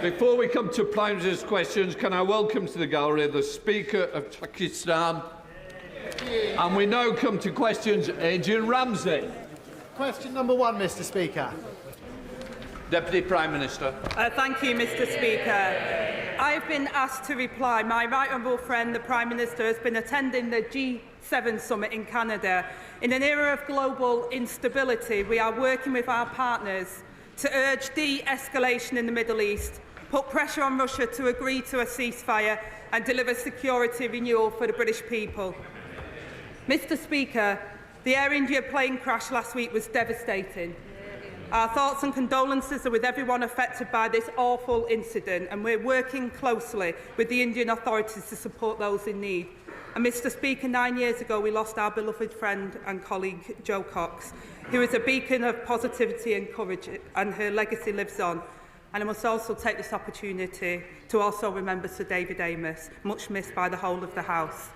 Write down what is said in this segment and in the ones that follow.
Before we come to Prime Minister's questions, can I welcome to the gallery the Speaker of Pakistan? And we now come to questions. Adrian Ramsey. Question number 1, Mr. Speaker. Deputy Prime Minister. Thank you, Mr. Speaker. I have been asked to reply. My right honourable friend, the Prime Minister, has been attending the G7 summit in Canada. In an era of global instability, we are working with our partners to urge de-escalation in the Middle East, put pressure on Russia to agree to a ceasefire and deliver security renewal for the British people. Mr. Speaker, the Air India plane crash last week was devastating. Our thoughts and condolences are with everyone affected by this awful incident, and we're working closely with the Indian authorities to support those in need. And Mr. Speaker, 9 years ago we lost our beloved friend and colleague Jo Cox, who is a beacon of positivity and courage, and her legacy lives on. And I must also take this opportunity to also remember Sir David Amess, much missed by the whole of the House.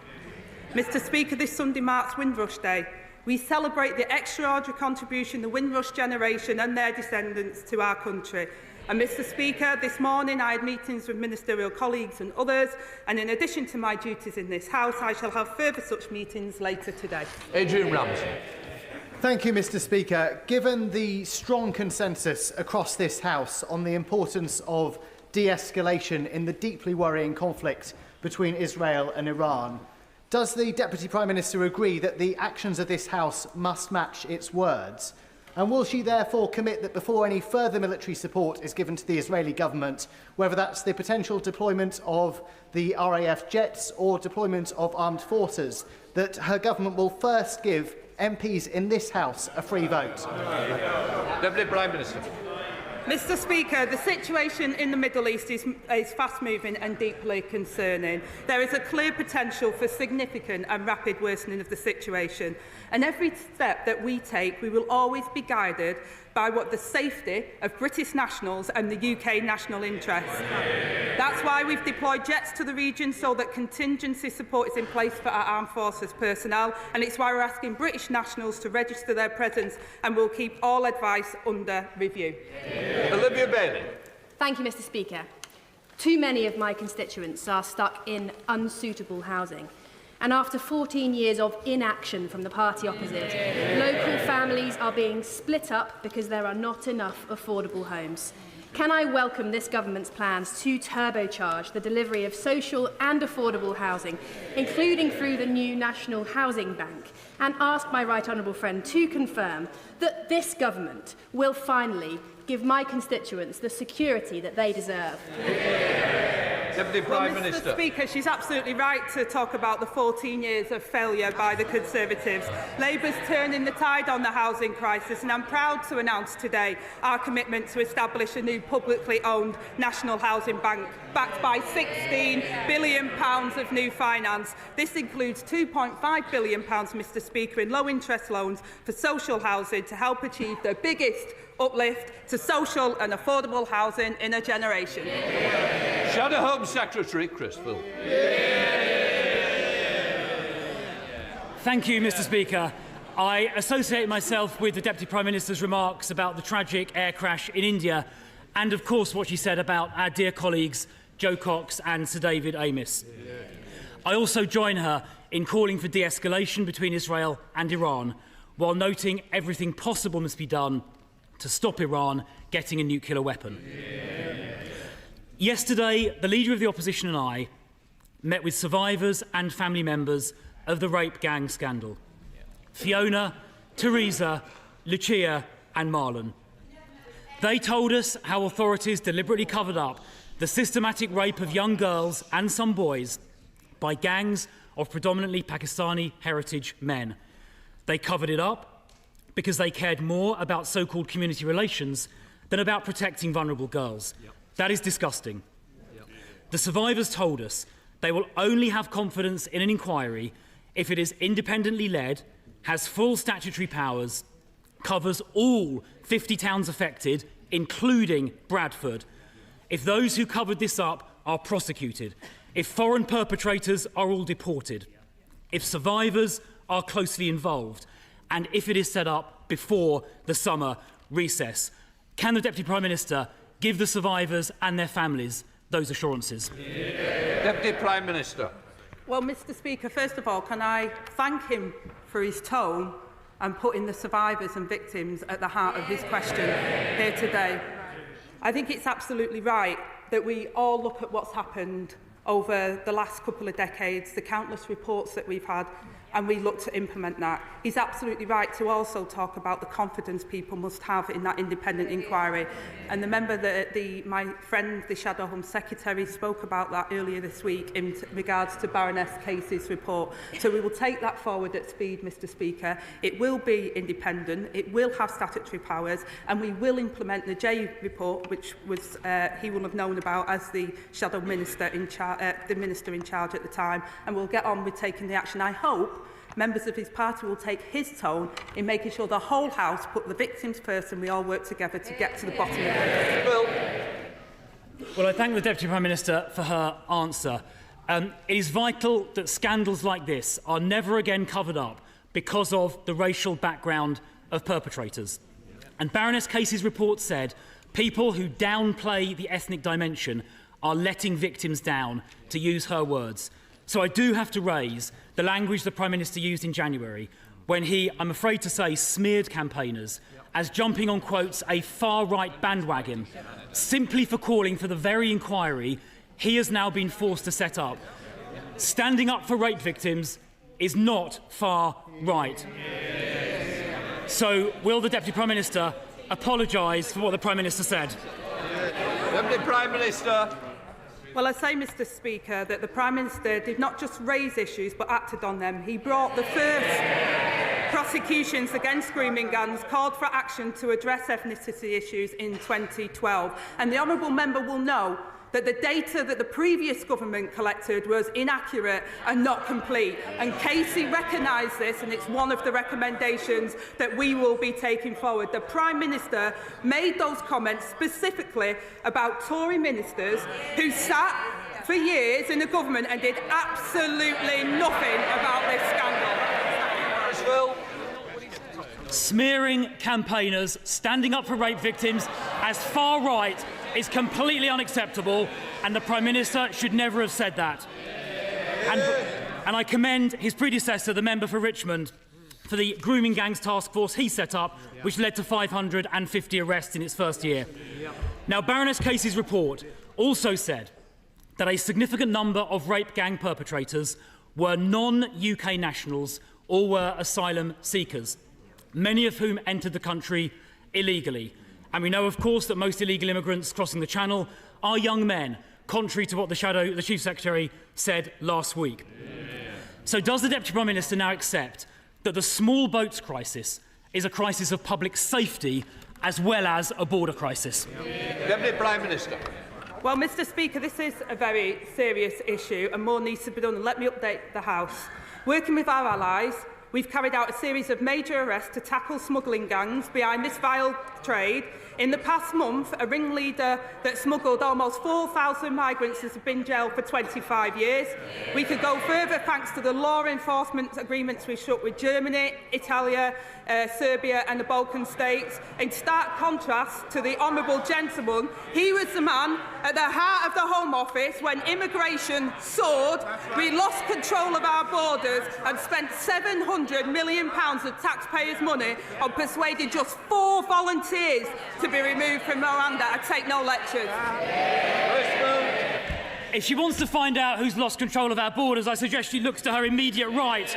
Mr. Speaker, this Sunday marks Windrush Day. We celebrate the extraordinary contribution the Windrush generation and their descendants to our country. And Mr. Speaker, this morning I had meetings with ministerial colleagues and others, and in addition to my duties in this House, I shall have further such meetings later today. Adrian Ramsey. Thank you, Mr. Speaker. Given the strong consensus across this House on the importance of de-escalation in the deeply worrying conflict between Israel and Iran, does the Deputy Prime Minister agree that the actions of this House must match its words? And will she therefore commit that before any further military support is given to the Israeli government, whether that's the potential deployment of the RAF jets or deployment of armed forces, that her government will first give MPs in this House a free vote? Deputy Prime Minister. Mr. Speaker, the situation in the Middle East is fast-moving and deeply concerning. There is a clear potential for significant and rapid worsening of the situation. And every step that we take, we will always be guided by what the safety of British nationals and the UK national interest. That's why we've deployed jets to the region so that contingency support is in place for our armed forces personnel, and it's why we're asking British nationals to register their presence, and we'll keep all advice under review. Olivia Bailey. Thank you, Mr. Speaker. Too many of my constituents are stuck in unsuitable housing. And after 14 years of inaction from the party opposite, local families are being split up because there are not enough affordable homes. Can I welcome this government's plans to turbocharge the delivery of social and affordable housing, including through the new National Housing Bank, and ask my right honourable friend to confirm that this government will finally give my constituents the security that they deserve? Deputy Prime Minister. Mr. Speaker, she's absolutely right to talk about the 14 years of failure by the Conservatives. Labour's turning the tide on the housing crisis, and I'm proud to announce today our commitment to establish a new publicly owned National Housing Bank, backed by £16 billion of new finance. This includes £2.5 billion, Mr. Speaker, in low-interest loans for social housing to help achieve the biggest uplift to social and affordable housing in a generation. Shadow Home Secretary Chris Phil. Thank you, Mr. Speaker. I associate myself with the Deputy Prime Minister's remarks about the tragic air crash in India and, of course, what she said about our dear colleagues Jo Cox and Sir David Amess. I also join her in calling for de-escalation between Israel and Iran, while noting everything possible must be done to stop Iran getting a nuclear weapon. Yesterday, the Leader of the Opposition and I met with survivors and family members of the rape gang scandal. Fiona, Teresa, Lucia and Marlon. They told us how authorities deliberately covered up the systematic rape of young girls and some boys by gangs of predominantly Pakistani heritage men. They covered it up because they cared more about so-called community relations than about protecting vulnerable girls. That is disgusting. The survivors told us they will only have confidence in an inquiry if it is independently led, has full statutory powers, covers all 50 towns affected, including Bradford, if those who covered this up are prosecuted, if foreign perpetrators are all deported, if survivors are closely involved, and if it is set up before the summer recess. Can the Deputy Prime Minister give the survivors and their families those assurances? Deputy Prime Minister. Well, Mr Speaker, first of all, can I thank him for his tone and putting the survivors and victims at the heart of his question here today. I think it's absolutely right that we all look at what's happened over the last couple of decades, the countless reports that we've had, and we look to implement that. He's absolutely right to also talk about the confidence people must have in that independent inquiry. And the member that my friend, the Shadow Home Secretary, spoke about that earlier this week in regards to Baroness Casey's report. So we will take that forward at speed, Mr Speaker. It will be independent, it will have statutory powers, and we will implement the J report, which was he will have known about as the Shadow Minister in the Minister in charge at the time, and we'll get on with taking the action. I hope members of his party will take his tone in making sure the whole House put the victims first and we all work together to get to the bottom of it. Well, I thank the Deputy Prime Minister for her answer. It is vital that scandals like this are never again covered up because of the racial background of perpetrators. And Baroness Casey's report said people who downplay the ethnic dimension are letting victims down, to use her words. So I do have to raise the language the Prime Minister used in January when he, I'm afraid to say, smeared campaigners as jumping on, quotes, a far-right bandwagon, simply for calling for the very inquiry he has now been forced to set up. Standing up for rape victims is not far-right. So will the Deputy Prime Minister apologise for what the Prime Minister said? Deputy Prime Minister. Well, I say, Mr Speaker, that the Prime Minister did not just raise issues but acted on them. He brought the first prosecutions against grooming gangs, called for action to address ethnicity issues in 2012. And the honourable member will know that the data that the previous government collected was inaccurate and not complete. And Casey recognised this, and it's one of the recommendations that we will be taking forward. The Prime Minister made those comments specifically about Tory ministers who sat for years in the government and did absolutely nothing about this scandal. Smearing campaigners standing up for rape victims as far right is completely unacceptable, and the Prime Minister should never have said that. And I commend his predecessor, the member for Richmond, for the grooming gangs task force he set up, which led to 550 arrests in its first year. Now, Baroness Casey's report also said that a significant number of rape gang perpetrators were non-UK nationals or were asylum seekers, many of whom entered the country illegally. And we know, of course, that most illegal immigrants crossing the Channel are young men, contrary to what the Chief Secretary said last week. So does the Deputy Prime Minister now accept that the small boats crisis is a crisis of public safety as well as a border crisis? Deputy Prime Minister. Well, Mr Speaker, this is a very serious issue and more needs to be done. And let me update the House. Working with our allies, we've carried out a series of major arrests to tackle smuggling gangs behind this vile trade. In the past month, a ringleader that smuggled almost 4,000 migrants has been jailed for 25 years. We could go further thanks to the law enforcement agreements we struck with Germany, Italy, Serbia and the Balkan states. In stark contrast to the honourable gentleman, he was the man at the heart of the Home Office when immigration soared, we lost control of our borders and spent £700 million of taxpayers' money on persuading just 4 volunteers to be removed from Rwanda. I take no lectures. If she wants to find out who's lost control of our borders, I suggest she looks to her immediate right.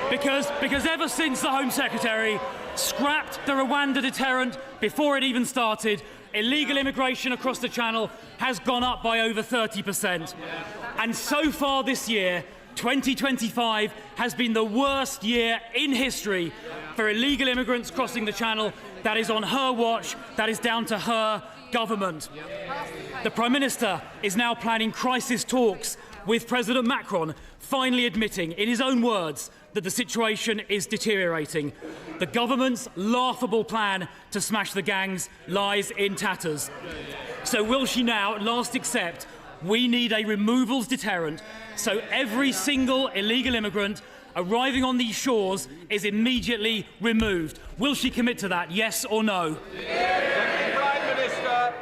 Because ever since the Home Secretary scrapped the Rwanda deterrent before it even started, illegal immigration across the Channel has gone up by over 30%. And so far this year, 2025 has been the worst year in history for illegal immigrants crossing the Channel. That is on her watch. That is down to her government. The Prime Minister is now planning crisis talks with President Macron, finally admitting, in his own words, that the situation is deteriorating. The government's laughable plan to smash the gangs lies in tatters. So will she now at last accept we need a removals deterrent so every single illegal immigrant arriving on these shores is immediately removed. Will she commit to that, yes or no? Prime Minister.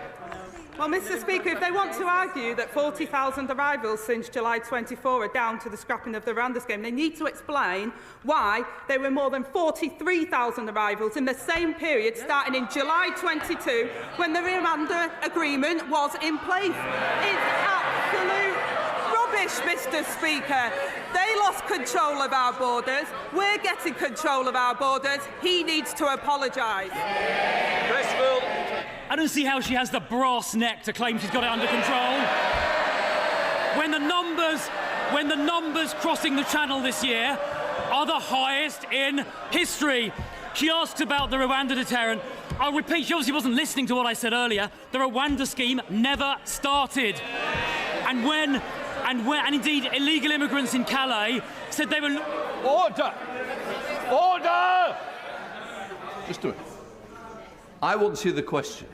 Well, Mr Speaker, if they want to argue that 40,000 arrivals since July 24 are down to the scrapping of the Rwanda scheme, they need to explain why there were more than 43,000 arrivals in the same period starting in July 22 when the Rwanda agreement was in place. It's absolute rubbish, Mr Speaker. They lost control of our borders. We're getting control of our borders. He needs to apologise. Crystal. I don't see how she has the brass neck to claim she's got it under control. When the numbers crossing the channel this year are the highest in history. She asked about the Rwanda deterrent. I'll repeat, she obviously wasn't listening to what I said earlier. The Rwanda scheme never started. And indeed illegal immigrants in Calais said they were... Order! Order! Just do it. I want to hear the question,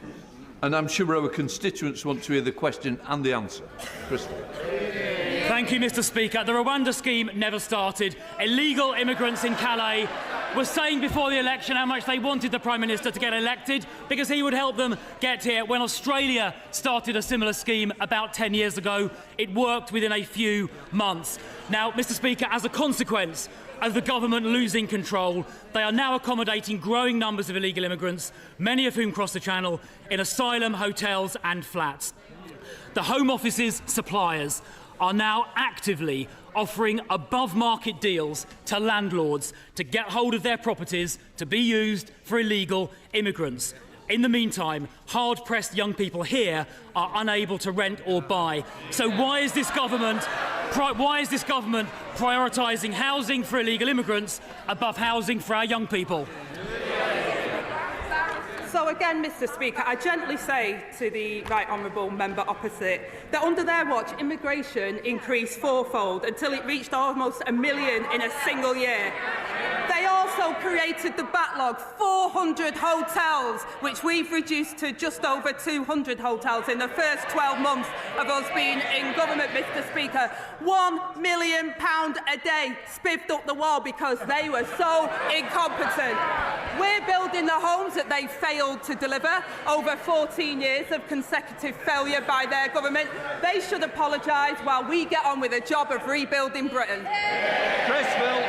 and I'm sure our constituents want to hear the question and the answer. Crystal. Thank you, Mr Speaker. The Rwanda scheme never started. Illegal immigrants in Calais were saying before the election how much they wanted the Prime Minister to get elected because he would help them get here. When Australia started a similar scheme about 10 years ago, it worked within a few months. Now, Mr Speaker, as a consequence of the government losing control, they are now accommodating growing numbers of illegal immigrants, many of whom cross the Channel, in asylum, hotels and flats. The Home Office's suppliers are now actively offering above-market deals to landlords to get hold of their properties to be used for illegal immigrants. In the meantime, hard-pressed young people here are unable to rent or buy. So why is this government prioritising housing for illegal immigrants above housing for our young people? So again, Mr Speaker, I gently say to the right honourable member opposite that under their watch, immigration increased fourfold until it reached almost 1 million in a single year. They also created the backlog, 400 hotels, which we've reduced to just over 200 hotels in the first 12 months of us being in government, Mr Speaker. £1 million a day spiffed up the wall because they were so incompetent. We're building the homes that they failed to deliver over 14 years of consecutive failure by their government. They should apologise while we get on with the job of rebuilding Britain. Crystal.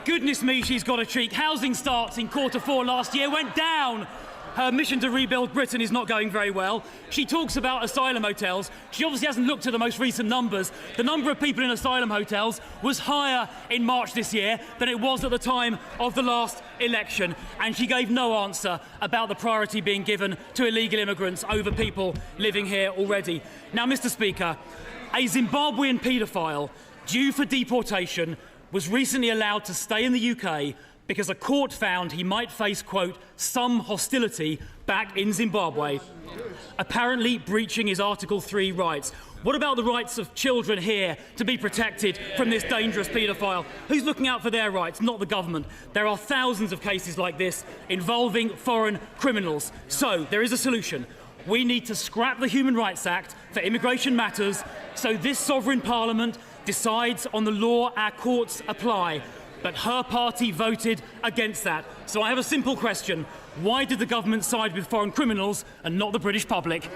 Goodness me, she's got a cheek. Housing starts in Q4 last year went down. Her mission to rebuild Britain is not going very well. She talks about asylum hotels. She obviously hasn't looked at the most recent numbers. The number of people in asylum hotels was higher in March this year than it was at the time of the last election. And she gave no answer about the priority being given to illegal immigrants over people living here already. Now, Mr Speaker, a Zimbabwean paedophile due for deportation was recently allowed to stay in the UK because a court found he might face, quote, some hostility back in Zimbabwe, apparently breaching his Article 3 rights. What about the rights of children here to be protected from this dangerous paedophile? Who's looking out for their rights? Not the government. There are thousands of cases like this involving foreign criminals. So there is a solution. We need to scrap the Human Rights Act for immigration matters so this sovereign parliament decides on the law our courts apply. But her party voted against that. So I have a simple question. Why did the government side with foreign criminals and not the British public?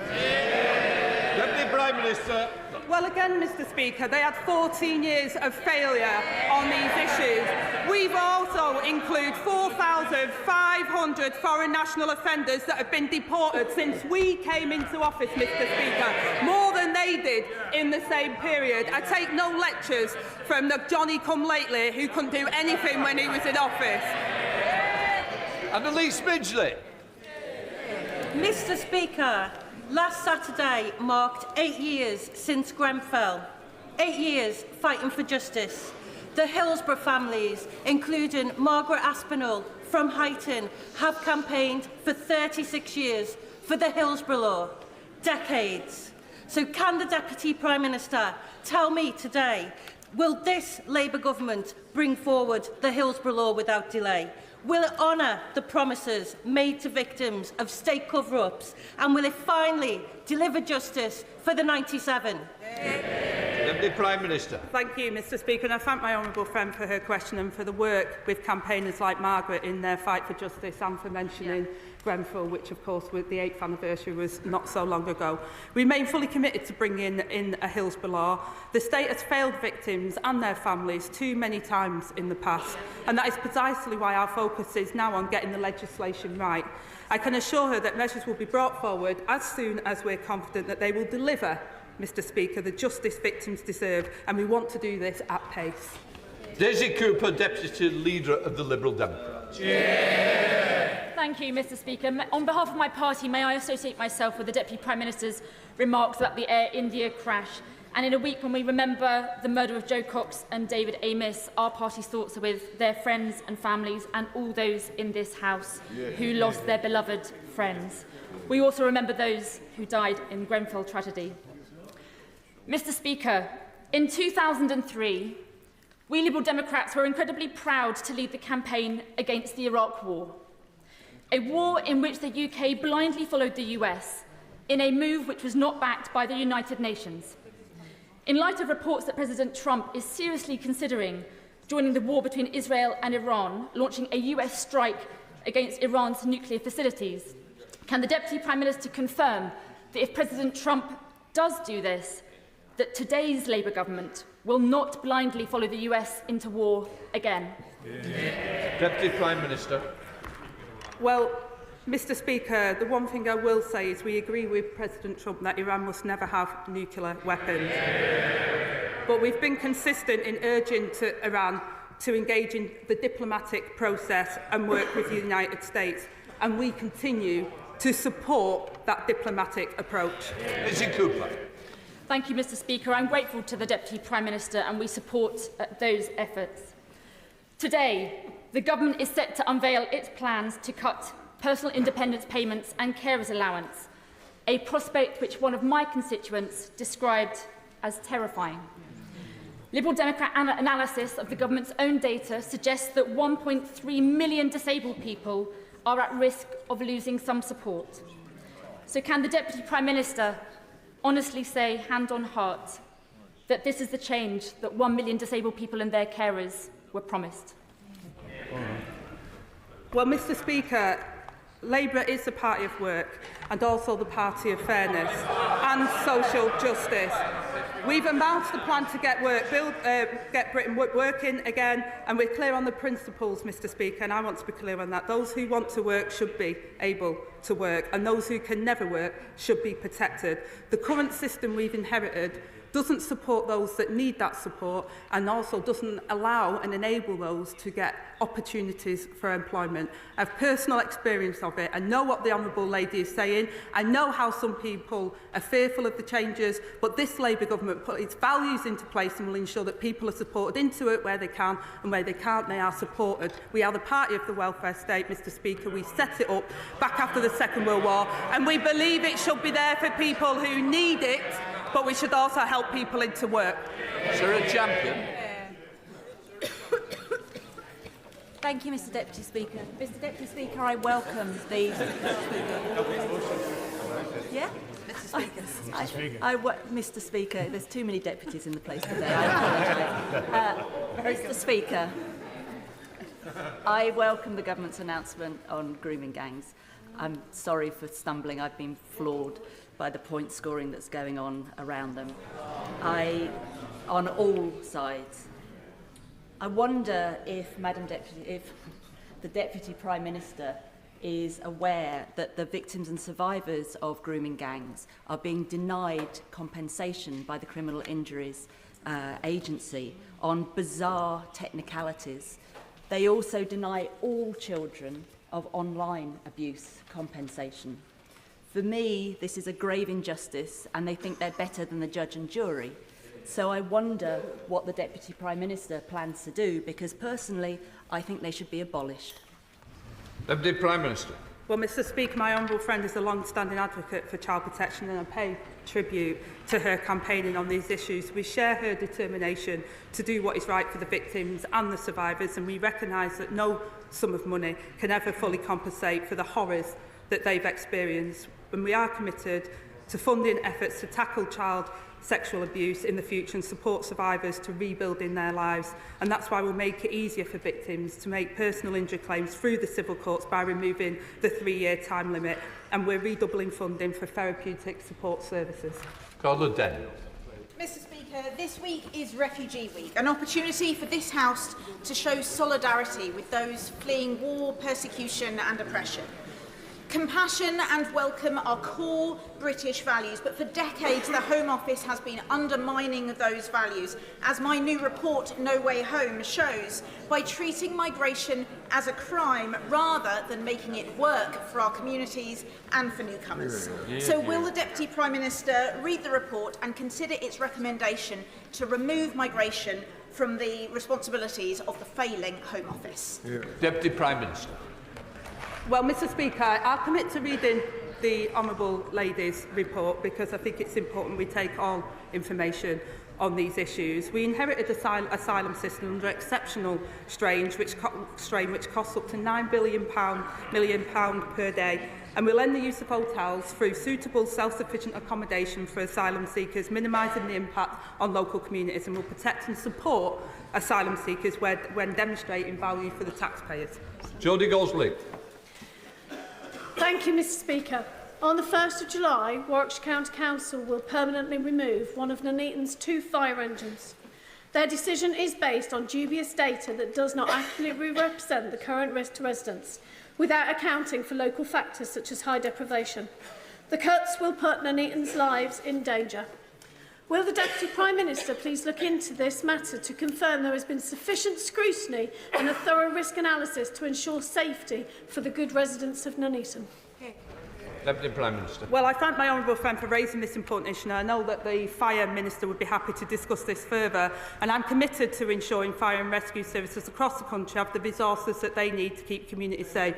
Deputy Prime Minister. Well, again, Mr Speaker, they had 14 years of failure on these issues. We've also included 4,500 foreign national offenders that have been deported since we came into office, Mr Speaker, more than they did in the same period. I take no lectures from the Johnny-come-lately who couldn't do anything when he was in office. And Elise Midgley. Mr Speaker, last Saturday marked 8 years since Grenfell. 8 years fighting for justice. The Hillsborough families, including Margaret Aspinall from Huyton, have campaigned for 36 years for the Hillsborough law. Decades. So can the Deputy Prime Minister tell me today, will this Labour government bring forward the Hillsborough law without delay? Will it honour the promises made to victims of state cover-ups? And will it finally deliver justice for the 97? Deputy Prime Minister. Thank you, Mr Speaker, and I thank my honourable friend for her question and for the work with campaigners like Margaret in their fight for justice and for mentioning Grenfell, which of course with the 8th anniversary was not so long ago. We remain fully committed to bringing in a Hillsborough law. The state has failed victims and their families too many times in the past, and that is precisely why our focus is now on getting the legislation right. I can assure her that measures will be brought forward as soon as we're confident that they will deliver, Mr Speaker, the justice victims deserve, and we want to do this at pace. Daisy Cooper, Deputy Leader of the Liberal Democrats. Thank you, Mr Speaker. On behalf of my party, may I associate myself with the Deputy Prime Minister's remarks about the Air India crash. And in a week when we remember the murder of Joe Cox and David Amos, our party's thoughts are with their friends and families and all those in this House who lost their beloved friends. We also remember those who died in Grenfell tragedy. Mr Speaker, in 2003, we Liberal Democrats were incredibly proud to lead the campaign against the Iraq War, a war in which the UK blindly followed the US in a move which was not backed by the United Nations. In light of reports that President Trump is seriously considering joining the war between Israel and Iran, launching a US strike against Iran's nuclear facilities, can the Deputy Prime Minister confirm that if President Trump does do this, that today's Labour government will not blindly follow the US into war again? Deputy Prime Minister. Well, Mr Speaker, the one thing I will say is we agree with President Trump that Iran must never have nuclear weapons. But we've been consistent in urging Iran to engage in the diplomatic process and work with the United States, and we continue to support that diplomatic approach. Daisy Cooper. Thank you, Mr Speaker. I'm grateful to the Deputy Prime Minister and we support those efforts. Today, the Government is set to unveil its plans to cut personal independence payments and carers allowance, a prospect which one of my constituents described as terrifying. Liberal Democrat analysis of the Government's own data suggests that 1.3 million disabled people are at risk of losing some support. So can the Deputy Prime Minister honestly say, hand on heart, that this is the change that 1 million disabled people and their carers were promised? Well, Mr Speaker, Labour is the party of work and also the party of fairness and social justice. We've announced the plan to get Britain working again, and we're clear on the principles, Mr Speaker, and I want to be clear on that. Those who want to work should be able to work, and those who can never work should be protected. The current system we've inherited doesn't support those that need that support, and also doesn't allow and enable those to get opportunities for employment. I have personal experience of it. I know what the Honourable Lady is saying. I know how some people are fearful of the changes, but this Labour government put its values into place and will ensure that people are supported into it where they can, and where they can't, they are supported. We are the party of the welfare state, Mr Speaker. We set it up back after the Second World War, and we believe it should be there for people who need it, but we should also help people into work. Sarah Champion. Thank you, Mr Deputy Speaker. Mr Deputy Speaker, I welcome the... Yeah? Mr Speaker, there's too many deputies in the place today. I apologise. Mr Speaker, I welcome the Government's announcement on grooming gangs. I'm sorry for stumbling. I've been floored by the point scoring that's going on around them. On all sides. I wonder if, if the Deputy Prime Minister is aware that the victims and survivors of grooming gangs are being denied compensation by the Criminal Injuries Agency on bizarre technicalities. They also deny all children of online abuse compensation. For me, this is a grave injustice, and they think they're better than the judge and jury. So I wonder what the Deputy Prime Minister plans to do, because personally, I think they should be abolished. Deputy Prime Minister. Well, Mr Speaker, my honourable friend is a long-standing advocate for child protection, and I pay tribute to her campaigning on these issues. We share her determination to do what is right for the victims and the survivors, and we recognise that no sum of money can ever fully compensate for the horrors that they've experienced. And we are committed to funding efforts to tackle child sexual abuse in the future and support survivors to rebuilding their lives. And that's why we'll make it easier for victims to make personal injury claims through the civil courts by removing the 3-year time limit. And we're redoubling funding for therapeutic support services. Carla Daniel. Mr Speaker, this week is Refugee Week, an opportunity for this House to show solidarity with those fleeing war, persecution and oppression. Compassion and welcome are core British values, but for decades the Home Office has been undermining those values, as my new report, No Way Home, shows, by treating migration as a crime rather than making it work for our communities and for newcomers. So will the Deputy Prime Minister read the report and consider its recommendation to remove migration from the responsibilities of the failing Home Office? Deputy Prime Minister. Well, Mr Speaker, I'll commit to reading the Honourable Lady's report because I think it's important we take all information on these issues. We inherited an asylum system under exceptional strain, which costs up to £9 million per day, and will end the use of hotels through suitable self-sufficient accommodation for asylum seekers, minimising the impact on local communities, and will protect and support asylum seekers when demonstrating value for the taxpayers. Jodie Gosley. Thank you, Mr Speaker. On the 1st of July, Warwickshire County Council will permanently remove one of Nuneaton's 2 fire engines. Their decision is based on dubious data that does not accurately represent the current risk to residents, without accounting for local factors such as high deprivation. The cuts will put Nuneaton's lives in danger. Will the Deputy Prime Minister please look into this matter to confirm there has been sufficient scrutiny and a thorough risk analysis to ensure safety for the good residents of Nuneaton? Deputy Prime Minister. Well, I thank my honourable friend for raising this important issue. I know that the Fire Minister would be happy to discuss this further, and I'm committed to ensuring fire and rescue services across the country have the resources that they need to keep communities safe.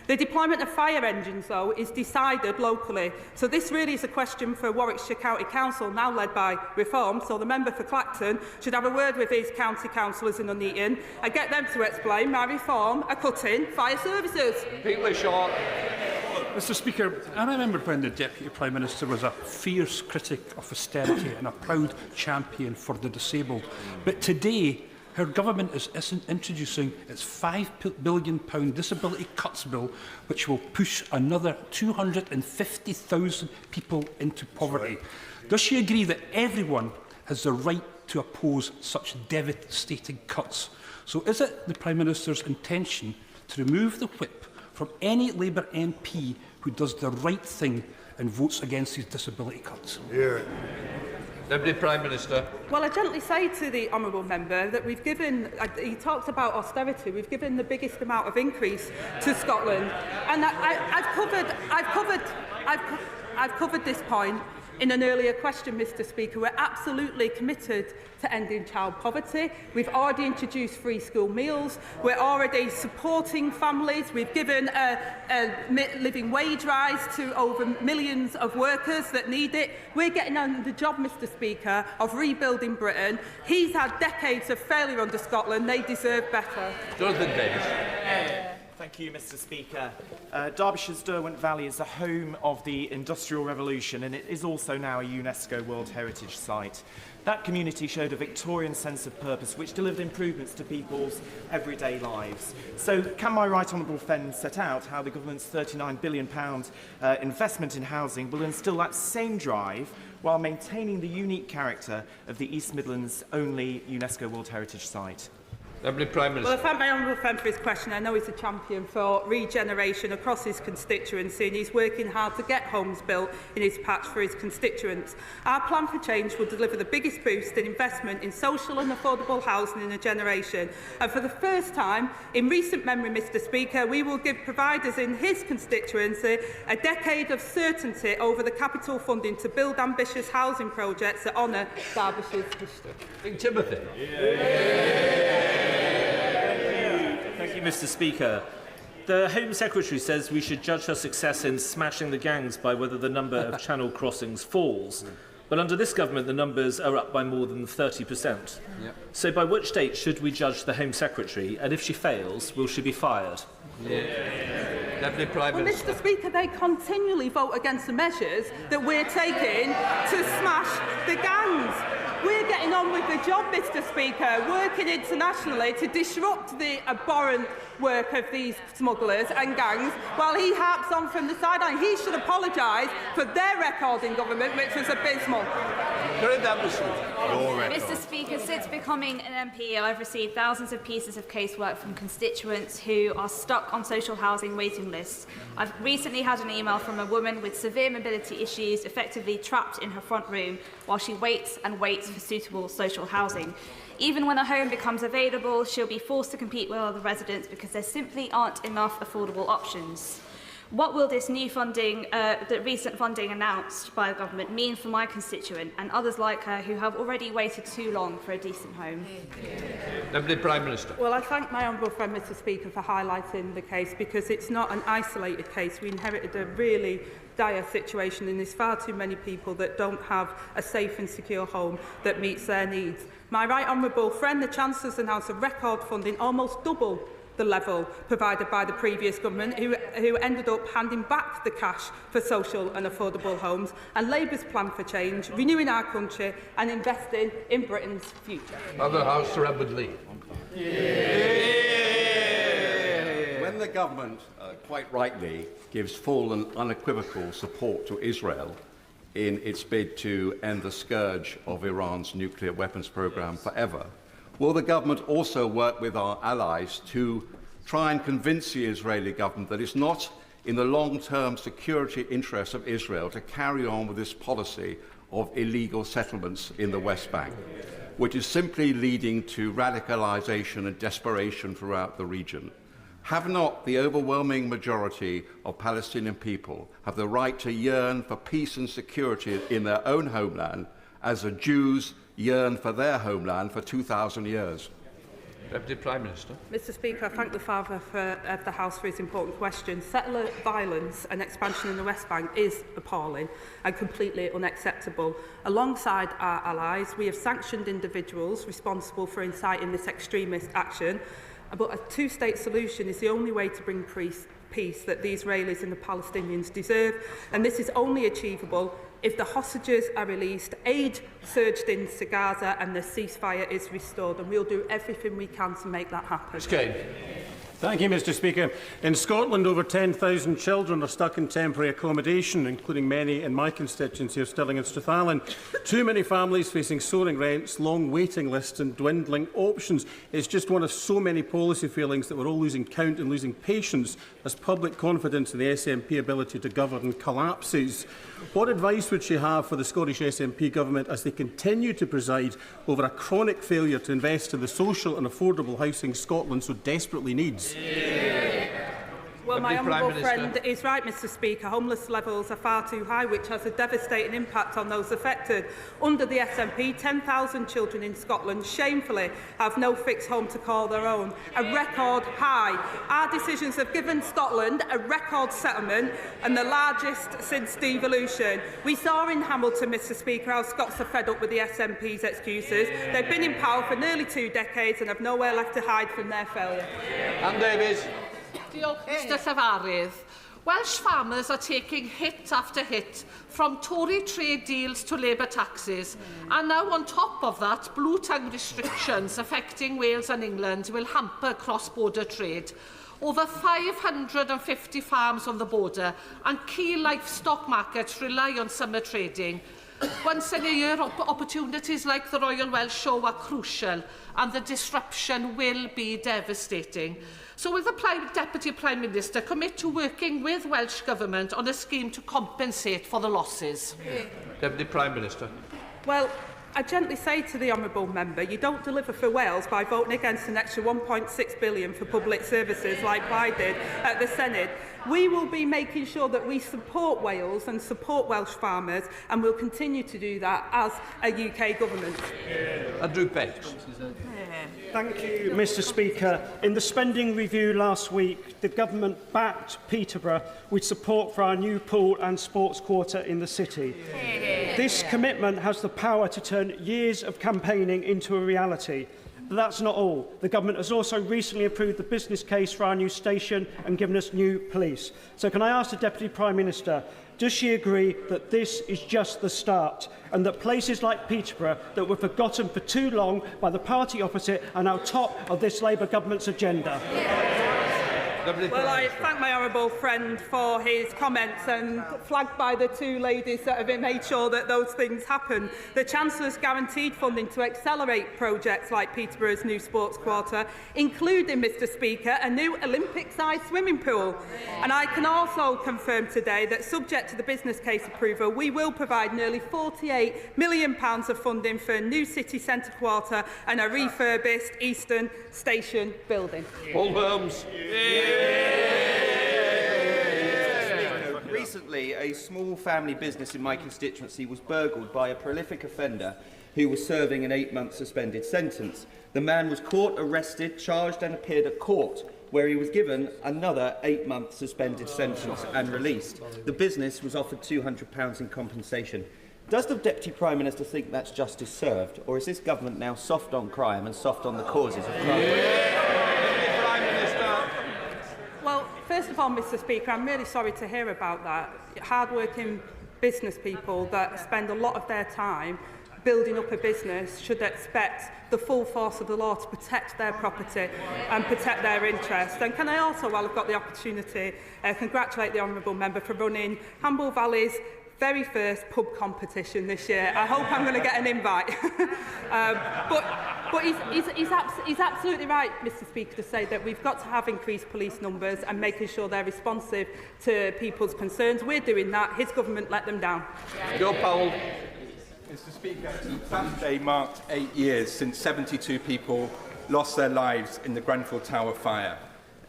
The deployment of fire engines, though, is decided locally. So this really is a question for Warwickshire County Council, now led by Reform. So the member for Clacton should have a word with his county councillors in Nuneaton and get them to explain why Reform are cutting fire services. Peter Shaw. Mr Speaker, I remember when the Deputy Prime Minister was a fierce critic of austerity and a proud champion for the disabled. But today, her government is introducing its £5 billion disability cuts bill, which will push another 250,000 people into poverty. Does she agree that everyone has the right to oppose such devastating cuts? So is it the Prime Minister's intention to remove the whip from any Labour MP who does the right thing and votes against these disability cuts? Deputy Prime Minister. Well, I gently say to the honourable member that we've given, he talks about austerity, we've given the biggest amount of increase to Scotland. And I've covered this point in an earlier question, Mr Speaker. We're absolutely committed to ending child poverty. We've already introduced free school meals. We're already supporting families. We've given a living wage rise to over millions of workers that need it. We're getting on the job, Mr Speaker, of rebuilding Britain. He's had decades of failure under Scotland. They deserve better. Jonathan Davis. Thank you, Mr Speaker. Derbyshire's Derwent Valley is the home of the Industrial Revolution, and it is also now a UNESCO World Heritage Site. That community showed a Victorian sense of purpose which delivered improvements to people's everyday lives. So can my right honourable friend set out how the government's £39 billion investment in housing will instil that same drive while maintaining the unique character of the East Midlands' only UNESCO World Heritage Site? Deputy Prime Minister. Well, I thank my honourable friend for his question. I know he's a champion for regeneration across his constituency, and he's working hard to get homes built in his patch for his constituents. Our plan for change will deliver the biggest boost in investment in social and affordable housing in a generation. And for the first time in recent memory, Mr Speaker, we will give providers in his constituency a decade of certainty over the capital funding to build ambitious housing projects that honour Derbyshire's history. King Timothy. Thank you, Mr Speaker. The Home Secretary says we should judge her success in smashing the gangs by whether the number of channel crossings falls. But under this government, the numbers are up by more than 30%. Yep. So by which date should we judge the Home Secretary? And if she fails, will she be fired? Yeah. Deputy Prime Minister. Mr. Speaker, they continually vote against the measures that we're taking to smash the gangs. We're getting on with the job, Mr. Speaker, working internationally to disrupt the abhorrent work of these smugglers and gangs, while he harps on from the sideline. He should apologise for their record in government, which was abysmal. Mr. Speaker, since becoming an MP, I've received thousands of pieces of casework from constituents who are stuck on social housing waiting lists. I've recently had an email from a woman with severe mobility issues, effectively trapped in her front room while she waits and waits for suitable social housing. Even when a home becomes available, she'll be forced to compete with other residents because there simply aren't enough affordable options. What will this new funding, the recent funding announced by the government, mean for my constituent and others like her who have already waited too long for a decent home? Deputy Prime Minister. Well, I thank my honourable friend, Mr. Speaker, for highlighting the case, because it's not an isolated case. We inherited a really dire situation, and there's far too many people that don't have a safe and secure home that meets their needs. My right honourable friend, the Chancellor's announced a record funding, almost double the level provided by the previous government, who ended up handing back the cash for social and affordable homes, and Labour's plan for change, renewing our country and investing in Britain's future. Other House, Sir Edward Lee. When the government, quite rightly, gives full and unequivocal support to Israel in its bid to end the scourge of Iran's nuclear weapons programme forever, will the government also work with our allies to try and convince the Israeli government that it's not in the long-term security interests of Israel to carry on with this policy of illegal settlements in the West Bank, which is simply leading to radicalisation and desperation throughout the region? Have not the overwhelming majority of Palestinian people have the right to yearn for peace and security in their own homeland, as the Jews yearn for their homeland for 2,000 years? Deputy Prime Minister. Mr. Speaker, I thank the Father of the House for his important question. Settler violence and expansion in the West Bank is appalling and completely unacceptable. Alongside our allies, we have sanctioned individuals responsible for inciting this extremist action, but a two-state solution is the only way to bring peace that the Israelis and the Palestinians deserve, and this is only achievable if the hostages are released, aid surged into Gaza and the ceasefire is restored, and we'll do everything we can to make that happen. Thank you, Mr. Speaker. In Scotland, over 10,000 children are stuck in temporary accommodation, including many in my constituency of Stirling and Strathallan. Too many families facing soaring rents, long waiting lists and dwindling options. It's just one of so many policy failings that we're all losing count and losing patience as public confidence in the SNP ability to govern collapses. What advice would she have for the Scottish SNP government as they continue to preside over a chronic failure to invest in the social and affordable housing Scotland so desperately needs? Well, my honourable friend is right, Mr. Speaker. Homeless levels are far too high, which has a devastating impact on those affected. Under the SNP, 10,000 children in Scotland shamefully have no fixed home to call their own, a record high. Our decisions have given Scotland a record settlement and the largest since devolution. We saw in Hamilton, Mr. Speaker, how Scots are fed up with the SNP's excuses. They've been in power for nearly 2 decades and have nowhere left to hide from their failure. Anne Davies. Diolch, Mr Llefarydd. Welsh farmers are taking hit after hit, from Tory trade deals to Labour taxes. And now on top of that, blue tongue restrictions affecting Wales and England will hamper cross-border trade. Over 550 farms on the border and key livestock markets rely on summer trading. Once in a year, opportunities like the Royal Welsh Show are crucial, and the disruption will be devastating. So will the Deputy Prime Minister commit to working with Welsh Government on a scheme to compensate for the losses? Deputy Prime Minister. Well, I gently say to the honourable member, you don't deliver for Wales by voting against an extra £1.6 billion for public services like I did at the Senate. We will be making sure that we support Wales and support Welsh farmers, and we'll continue to do that as a UK government. Andrew Bates. Thank you, Mr Speaker. In the spending review last week, the government backed Peterborough with support for our new pool and sports quarter in the city. This commitment has the power to turn years of campaigning into a reality. But that's not all. The government has also recently approved the business case for our new station and given us new police. So can I ask the Deputy Prime Minister, does she agree that this is just the start and that places like Peterborough that were forgotten for too long by the party opposite are now top of this Labour government's agenda? Well, I thank my honourable friend for his comments and flagged by the two ladies that have made sure that those things happen. The Chancellor's guaranteed funding to accelerate projects like Peterborough's new sports quarter, including, Mr Speaker, a new Olympic-sized swimming pool. And I can also confirm today that, subject to the business case approval, we will provide nearly £48 million of funding for a new city centre quarter and a refurbished Eastern Station building. Paul Holmes. Recently, a small family business in my constituency was burgled by a prolific offender who was serving an 8-month suspended sentence. The man was caught, arrested, charged and appeared at court, where he was given another 8-month suspended sentence and released. The business was offered £200 in compensation. Does the Deputy Prime Minister think that's justice served, or is this government now soft on crime and soft on the causes of crime? Well, first of all, Mr Speaker, I'm really sorry to hear about that. Hard-working business people that spend a lot of their time building up a business should expect the full force of the law to protect their property and protect their interests. And can I also, while I've got the opportunity, congratulate the honourable member for running Hamble Valley's very first pub competition this year. I hope I'm going to get an invite. But he's absolutely right, Mr Speaker, to say that we've got to have increased police numbers and making sure they're responsive to people's concerns. We're doing that. His government let them down. Joe Powell. Mr Speaker, Saturday marked 8 years since 72 people lost their lives in the Grenfell Tower fire.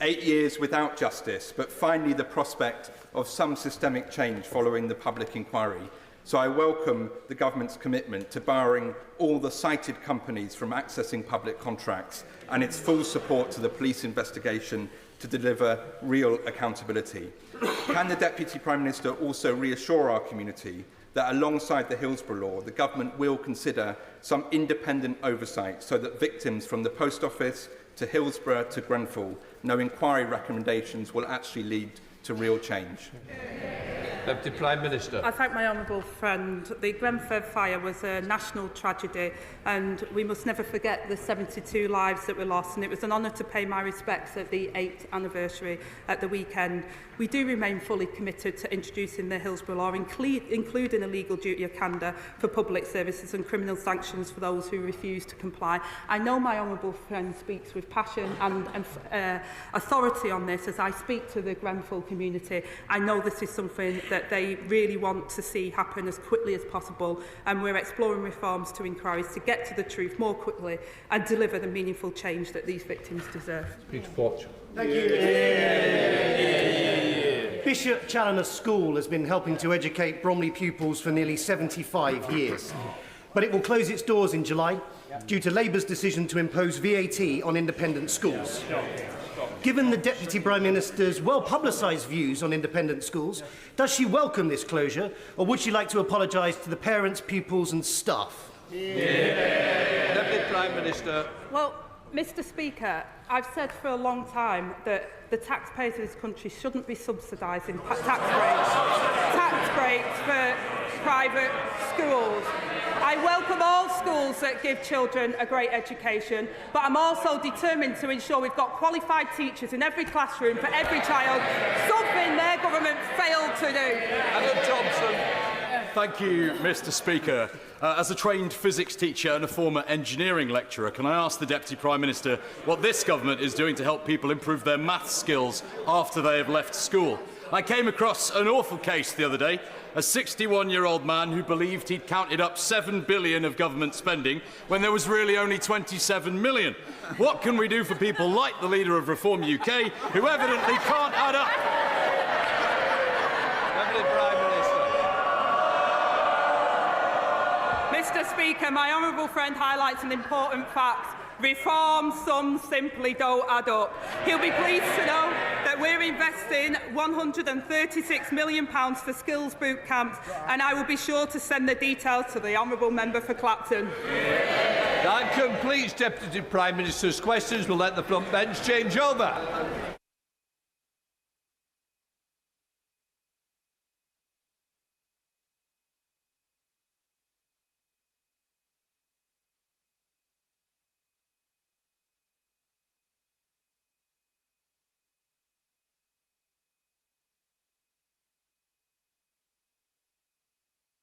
8 years without justice, but finally the prospect of some systemic change following the public inquiry. So I welcome the government's commitment to barring all the cited companies from accessing public contracts and its full support to the police investigation to deliver real accountability. Can the Deputy Prime Minister also reassure our community that alongside the Hillsborough law, the government will consider some independent oversight so that victims from the Post Office to Hillsborough to Grenfell know inquiry recommendations will actually lead to real change? Deputy Prime Minister. I thank my honourable friend. The Grenfell fire was a national tragedy and we must never forget the 72 lives that were lost, and it was an honour to pay my respects at the 8th anniversary at the weekend. We do remain fully committed to introducing the Hillsborough law, including a legal duty of candour for public services and criminal sanctions for those who refuse to comply. I know my honourable friend speaks with passion and authority on this as I speak to the Grenfell community. I know this is something that they really want to see happen as quickly as possible, and we're exploring reforms to inquiries to get to the truth more quickly and deliver the meaningful change that these victims deserve. Peter Fortune. Thank you. Bishop Challoner School has been helping to educate Bromley pupils for nearly 75 years. But it will close its doors in July due to Labour's decision to impose VAT on independent schools. Given the Deputy Prime Minister's well-publicised views on independent schools, does she welcome this closure, or would she like to apologise to the parents, pupils and staff? Deputy Prime Minister. Well, Mr Speaker, I've said for a long time that the taxpayers of this country shouldn't be subsidising tax breaks for private schools. I welcome all schools that give children a great education, but I'm also determined to ensure we've got qualified teachers in every classroom for every child, something their government failed to do. Adam Johnson. Thank you, Mr Speaker. As a trained physics teacher and a former engineering lecturer, can I ask the Deputy Prime Minister what this government is doing to help people improve their maths skills after they have left school? I came across an awful case the other day. A 61-year-old man who believed he'd counted up £7 billion of government spending when there was really only £27 million. What can we do for people like the leader of Reform UK, who evidently can't add up? Deputy Prime Minister. Mr Speaker, my honourable friend highlights an important fact. Reform sums simply don't add up. He'll be pleased to know that we're investing £136 million for skills boot camps, and I will be sure to send the details to the honourable member for Clapton. That completes Deputy Prime Minister's questions. We'll let the front bench change over.